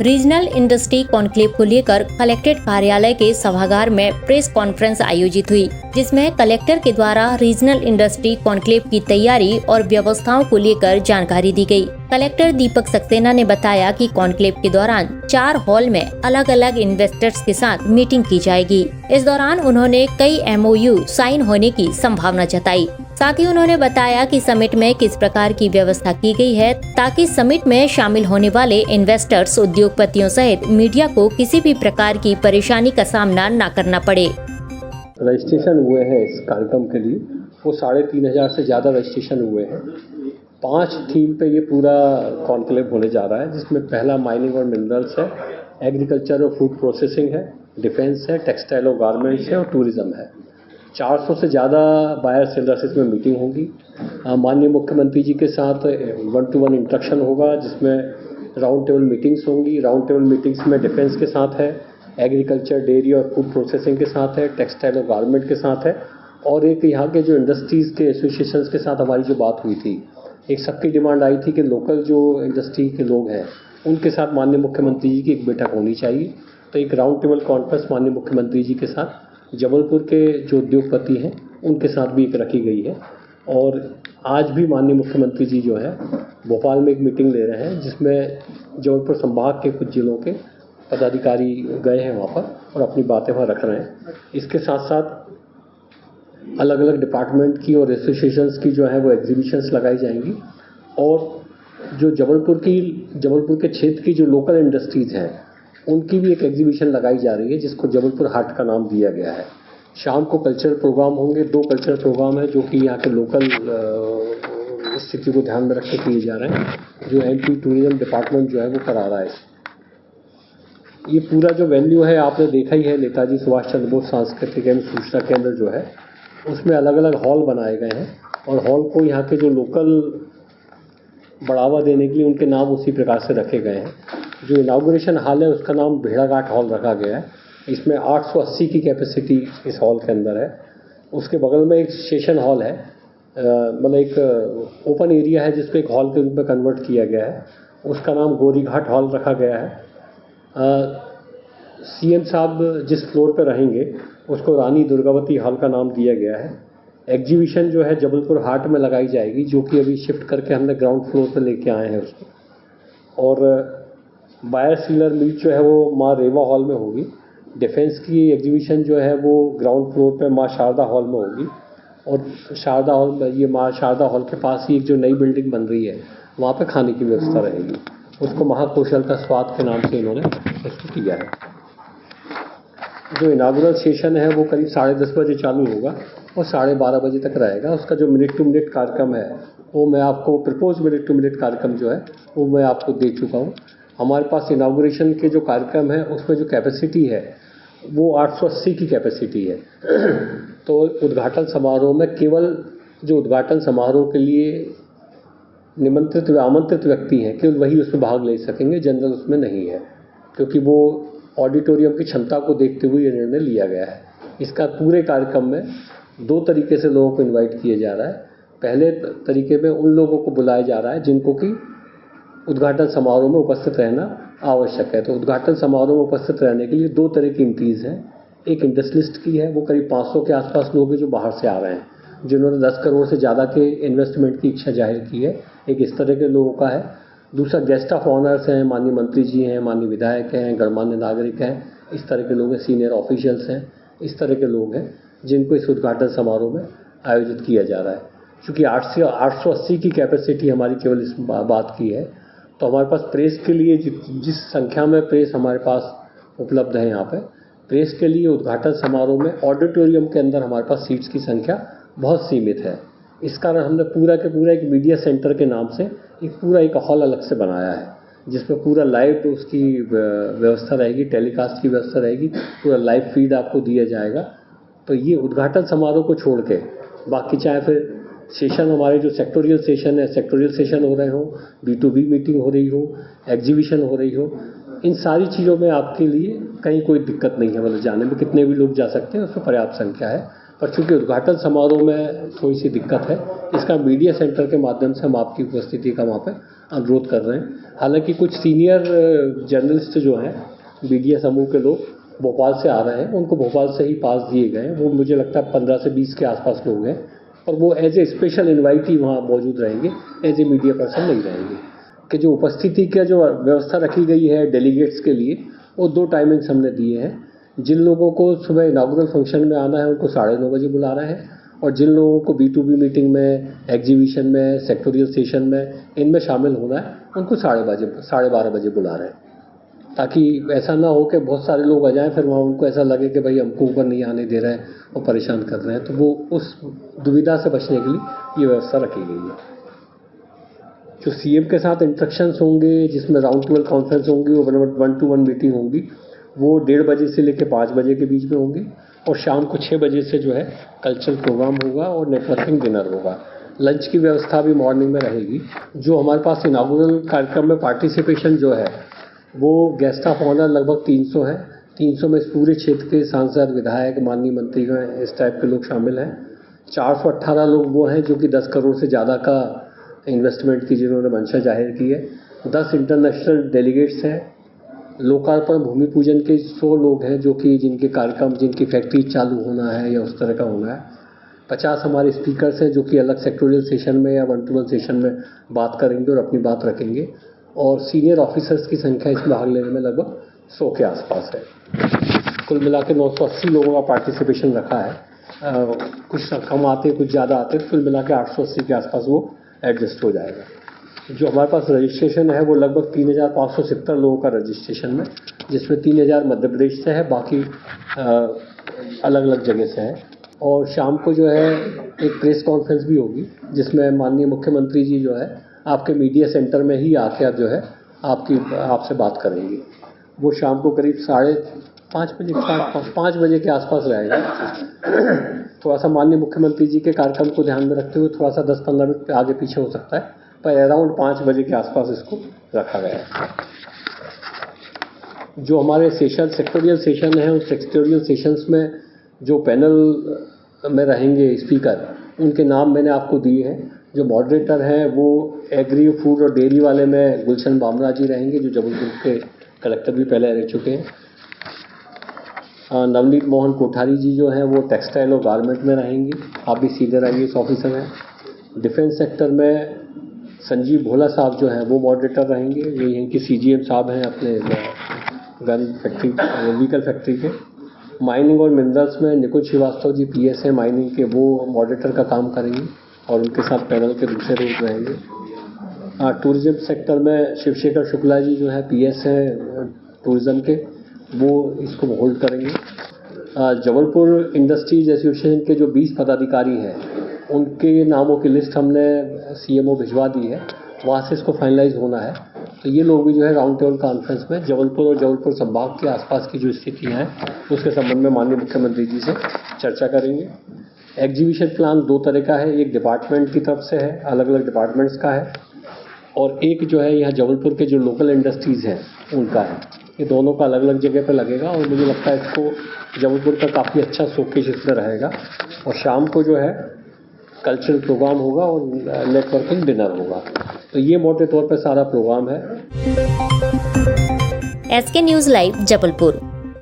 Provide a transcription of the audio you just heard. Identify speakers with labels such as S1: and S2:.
S1: Regional industry conclave को लेकर collectorate कार्यालय के सभागार में प्रेस कॉन्फ्रेंस आयोजित हुई, जिसमें कलेक्टर के द्वारा रीजनल इंडस्ट्री कॉन्क्लेव की तैयारी और व्यवस्थाओं को लेकर जानकारी दी गई। कलेक्टर दीपक सक्सेना ने बताया कि कॉन्क्लेव के दौरान 4 हॉल में अलग अलग इन्वेस्टर्स के साथ मीटिंग की जाएगी। इस दौरान उन्होंने कई MOU साइन होने की संभावना जताई। साथ ही उन्होंने बताया कि समिट में किस प्रकार की व्यवस्था की गई है ताकि समिट में शामिल होने वाले इन्वेस्टर्स, उद्योगपतियों सहित मीडिया को किसी भी प्रकार की परेशानी का सामना न करना पड़े।
S2: रजिस्ट्रेशन हुए हैं इस कार्यक्रम के लिए, वो 3500 से ज़्यादा रजिस्ट्रेशन हुए हैं। 5 थीम पे ये पूरा कॉन्क्लेव होने जा रहा है, जिसमें पहला माइनिंग और मिनरल्स है, एग्रीकल्चर और फूड प्रोसेसिंग है, डिफेंस है, टेक्सटाइल और गारमेंट्स है और टूरिज्म है। 400 से ज़्यादा बायर सेलर्स इसमें मीटिंग होगी। माननीय मुख्यमंत्री जी के साथ 1-to-1 इंटरेक्शन होगा, जिसमें राउंड टेबल मीटिंग्स होंगी। राउंड टेबल मीटिंग्स में डिफेंस के साथ है, एग्रीकल्चर, डेयरी और फूड प्रोसेसिंग के साथ है, टेक्सटाइल और गारमेंट के साथ है, और एक यहाँ के जो इंडस्ट्रीज़ के एसोसिएशंस के साथ हमारी जो बात हुई थी, एक सबकी डिमांड आई थी कि लोकल जो इंडस्ट्री के लोग हैं उनके साथ माननीय मुख्यमंत्री जी की एक बैठक होनी चाहिए। तो एक राउंड टेबल कॉन्फ्रेंस माननीय मुख्यमंत्री जी के साथ जबलपुर के जो उद्योगपति हैं उनके साथ भी एक रखी गई है। और आज भी माननीय मुख्यमंत्री जी जो है भोपाल में एक मीटिंग ले रहे हैं, जिसमें जबलपुर संभाग के कुछ जिलों के पदाधिकारी गए हैं वहाँ पर और अपनी बातें वहाँ रख रहे हैं। इसके साथ साथ अलग अलग डिपार्टमेंट की और एसोसिएशंस की जो है वो एग्जीबिशंस लगाई जाएंगी, और जो जबलपुर के क्षेत्र की जो लोकल इंडस्ट्रीज़ हैं उनकी भी एक एग्जीबिशन लगाई जा रही है, जिसको जबलपुर हाट का नाम दिया गया है। शाम को कल्चरल प्रोग्राम होंगे, 2 कल्चरल प्रोग्राम है जो कि यहाँ के लोकल स्थिति को ध्यान में रख के किए जा रहे हैं, जो MP टूरिज्म डिपार्टमेंट जो है वो करा रहा है। ये पूरा जो वेन्यू है आपने देखा ही है, नेताजी सुभाष चंद्र बोस सांस्कृतिक एवं सूचना केंद्र जो है उसमें अलग अलग हॉल बनाए गए हैं, और हॉल को यहाँ के जो लोकल बढ़ावा देने के लिए उनके नाम उसी प्रकार से रखे गए हैं। जो इनाग्रेशन हॉल है उसका नाम भेड़ाघाट हॉल रखा गया है। इसमें 880 की कैपेसिटी इस हॉल के अंदर है। उसके बगल में एक सेशन हॉल है, मतलब एक ओपन एरिया है जिसको एक हॉल के रूप में कन्वर्ट किया गया है, उसका नाम गोरीघाट हॉल रखा गया है। CM साहब जिस फ्लोर पर रहेंगे उसको रानी दुर्गावती हॉल का नाम दिया गया है। एग्जीबिशन जो है जबलपुर हाट में लगाई जाएगी, जो कि अभी शिफ्ट करके हमने ग्राउंड फ्लोर पर लेके आए हैं उसको। और बायर सीलर मीट जो है वो माँ रेवा हॉल में होगी। डिफेंस की एग्जीबिशन जो है वो ग्राउंड फ्लोर पे माँ शारदा हॉल में होगी, और शारदा हॉल में, ये माँ शारदा हॉल के पास ही एक जो नई बिल्डिंग बन रही है वहाँ पे खाने की व्यवस्था रहेगी। उसको महाकौशल का स्वाद के नाम से इन्होंने इसको किया है। जो इनागुरल सेशन है वो करीब 10:30 बजे चालू होगा और 12:30 बजे तक रहेगा। उसका जो मिनट टू मिनट कार्यक्रम है वो मैं आपको, प्रपोज मिनट टू मिनट कार्यक्रम जो है वो मैं आपको दे चुका हूँ। हमारे पास इनागुरेशन के जो कार्यक्रम है उसमें जो कैपेसिटी है वो 880 की कैपेसिटी है। तो उद्घाटन समारोह में केवल जो उद्घाटन समारोह के लिए निमंत्रित व आमंत्रित व्यक्ति हैं केवल वही उसमें भाग ले सकेंगे, जनरल उसमें नहीं है, क्योंकि वो ऑडिटोरियम की क्षमता को देखते हुए ये निर्णय लिया गया है। इसका पूरे कार्यक्रम में 2 तरीके से लोगों को इनवाइट किया जा रहा है। पहले तरीके में उन लोगों को बुलाया जा रहा है जिनको कि उद्घाटन समारोह में उपस्थित रहना आवश्यक है। तो उद्घाटन समारोह में उपस्थित रहने के लिए 2 तरह की एंट्रीज़ हैं। एक इंडस्ट्रियलिस्ट की है, वो करीब 500 के आसपास लोग हैं जो बाहर से आ रहे हैं, जिन्होंने 10 करोड़ से ज़्यादा के इन्वेस्टमेंट की इच्छा जाहिर की है, एक इस तरह के लोगों का है। दूसरा गेस्ट ऑफ ऑनर्स हैं, माननीय मंत्री जी हैं, माननीय विधायक हैं, गणमान्य नागरिक हैं, इस तरह के लोग हैं, सीनियर ऑफिशियल्स हैं, इस तरह के लोग हैं जिनको इस उद्घाटन समारोह में आयोजित किया जा रहा है। चूँकि 880 की कैपेसिटी हमारी केवल इस बात की है, तो हमारे पास प्रेस के लिए जिस संख्या में प्रेस हमारे पास उपलब्ध है, यहाँ पे प्रेस के लिए उद्घाटन समारोह में ऑडिटोरियम के अंदर हमारे पास सीट्स की संख्या बहुत सीमित है। इस कारण हमने पूरा के पूरा एक मीडिया सेंटर के नाम से एक हॉल अलग से बनाया है, जिसमें पूरा लाइव उसकी व्यवस्था रहेगी, टेलीकास्ट की व्यवस्था रहेगी, पूरा लाइव फीड आपको दिया जाएगा। तो ये उद्घाटन समारोह को छोड़ के बाकी चाहे फिर सेशन, हमारे जो सेक्टोरियल सेशन है, सेक्टोरियल सेशन हो रहे हो, B2B मीटिंग हो रही हो, एग्जीबिशन हो रही हो, इन सारी चीज़ों में आपके लिए कहीं कोई दिक्कत नहीं है। मतलब जाने में कितने भी लोग जा सकते हैं, उसमें पर्याप्त संख्या है। पर चूँकि उद्घाटन समारोह में थोड़ी सी दिक्कत है, इसका मीडिया सेंटर के माध्यम से हम आपकी उपस्थिति का वहाँ पे अनुरोध कर रहे हैं। हालांकि कुछ सीनियर जर्नलिस्ट जो हैं, मीडिया समूह के लोग भोपाल से आ रहे हैं, उनको भोपाल से ही पास दिए गए हैं। वो मुझे लगता है 15 से 20 के आसपास लोग हैं और वो एज ए स्पेशल इन्वाइटी वहाँ मौजूद रहेंगे, एज ए मीडिया पर्सन नहीं रहेंगे। कि जो उपस्थिति की जो व्यवस्था रखी गई है डेलीगेट्स के लिए, वो 2 टाइमिंग्स हमने दिए हैं। जिन लोगों को सुबह इनागुरल फंक्शन में आना है उनको 9:30 बजे बुला रहे हैं, और जिन लोगों को B2B मीटिंग में, एग्जीबिशन में, सेक्टोरियल सेशन में, इनमें शामिल होना है उनको 12:30 बजे बुला रहे हैं, ताकि ऐसा ना हो कि बहुत सारे लोग आ जाएं फिर वहाँ उनको ऐसा लगे कि भाई हमको ऊपर नहीं आने दे रहे हैं और परेशान कर रहे हैं। तो वो उस दुविधा से बचने के लिए ये व्यवस्था रखी गई है। जो CM के साथ इंस्ट्रक्शंस होंगे, जिसमें राउंड टेबल कॉन्फ्रेंस होंगी, वो 1-to-1 मीटिंग होंगी, वो 1:30 बजे से लेकर 5 बजे के बीच में होंगी, और शाम को 6 बजे से जो है कल्चरल प्रोग्राम होगा और नेटवर्किंग डिनर होगा। लंच की व्यवस्था भी मॉर्निंग में रहेगी। जो हमारे पास इनागुरल कार्यक्रम में पार्टिसिपेशन जो है वो गेस्ट ऑफ ऑनर लगभग 300 है। 300 में पूरे क्षेत्र के सांसद, विधायक, माननीय मंत्री, इस टाइप के लोग शामिल हैं। 418 लोग वो हैं जो कि 10 करोड़ से ज़्यादा का इन्वेस्टमेंट की जिन्होंने मंशा जाहिर की है। 10 इंटरनेशनल डेलीगेट्स हैं। लोकार्पण भूमि पूजन के 100 लोग हैं जो कि जिनके कार्यक्रम, जिनकी फैक्ट्री चालू होना है या उस तरह का होना है। 50 हमारे स्पीकर्स हैं जो कि अलग सेक्टोरियल सेशन में या 1-to-1 सेशन में बात करेंगे और अपनी बात रखेंगे, और सीनियर ऑफिसर्स की संख्या इसमें भाग लेने में लगभग 100 के आसपास है। कुल मिला के 980 लोगों का पार्टिसिपेशन रखा है। कुछ कम आते, कुछ ज़्यादा आते, तो कुल मिला के 880 के आसपास वो एडजस्ट हो जाएगा। जो हमारे पास रजिस्ट्रेशन है वो लगभग 3570 लोगों का रजिस्ट्रेशन में, जिसमें 3000 मध्य प्रदेश से है, बाकी अलग अलग जगह से है। और शाम को जो है एक प्रेस कॉन्फ्रेंस भी होगी, जिसमें माननीय मुख्यमंत्री जी जो है आपके मीडिया सेंटर में ही आके अब जो है आपसे बात करेंगे। वो शाम को करीब 5:30 बजे के आसपास रहेगा। थोड़ा सा माननीय मुख्यमंत्री जी के कार्यक्रम को ध्यान में रखते हुए थोड़ा सा 10-15 मिनट आगे पीछे हो सकता है, पर अराउंड 5 बजे के आसपास इसको रखा गया है। जो हमारे सेक्टोरियल सेशन है, उस सेक्टोरियल सेशंस में जो पैनल में रहेंगे स्पीकर, उनके नाम मैंने आपको दिए हैं। जो मॉडरेटर हैं वो एग्री, फूड और डेयरी वाले में गुलशन बामरा जी रहेंगे, जो जबलपुर के कलेक्टर भी पहले रह चुके हैं। नवनीत मोहन कोठारी जी जो हैं वो टेक्सटाइल और गारमेंट में रहेंगे, आप भी सीनियर IAS ऑफिसर हैं। डिफेंस सेक्टर में संजीव भोला साहब जो हैं वो मॉडरेटर रहेंगे, ये इनकी CGM साहब हैं अपने गन फैक्ट्री, व्हीकल फैक्ट्री के। माइनिंग और मिनरल्स में निकुंज श्रीवास्तव जी PS हैं माइनिंग के, वो मॉडरेटर का काम करेंगे और उनके साथ पैनल के दूसरे लोग रहेंगे। टूरिज्म सेक्टर में शिवशेखर शुक्ला जी जो है PS हैं टूरिज्म के, वो इसको होल्ड करेंगे। जबलपुर इंडस्ट्रीज एसोसिएशन के जो 20 पदाधिकारी हैं उनके नामों की लिस्ट हमने CMO भिजवा दी है, वहाँ से इसको फाइनलाइज होना है। तो ये लोग भी जो है राउंड टेबल कॉन्फ्रेंस में जबलपुर और जबलपुर संभाग के आसपास की जो स्थितियाँ हैं उसके संबंध में माननीय मुख्यमंत्री जी से चर्चा करेंगे। एग्जीबिशन प्लान 2 तरह का है, एक डिपार्टमेंट की तरफ से है, अलग अलग डिपार्टमेंट्स का है, और एक जो है यहाँ जबलपुर के जो लोकल इंडस्ट्रीज़ हैं उनका है। ये दोनों का अलग अलग जगह पर लगेगा और मुझे लगता है इसको जबलपुर का काफ़ी अच्छा शोकेस इसमें रहेगा। और शाम को जो है कल्चरल प्रोग्राम होगा और नेटवर्किंग डिनर होगा। तो ये मोटे तौर पर सारा प्रोग्राम है।
S1: SK news live Jabalpur.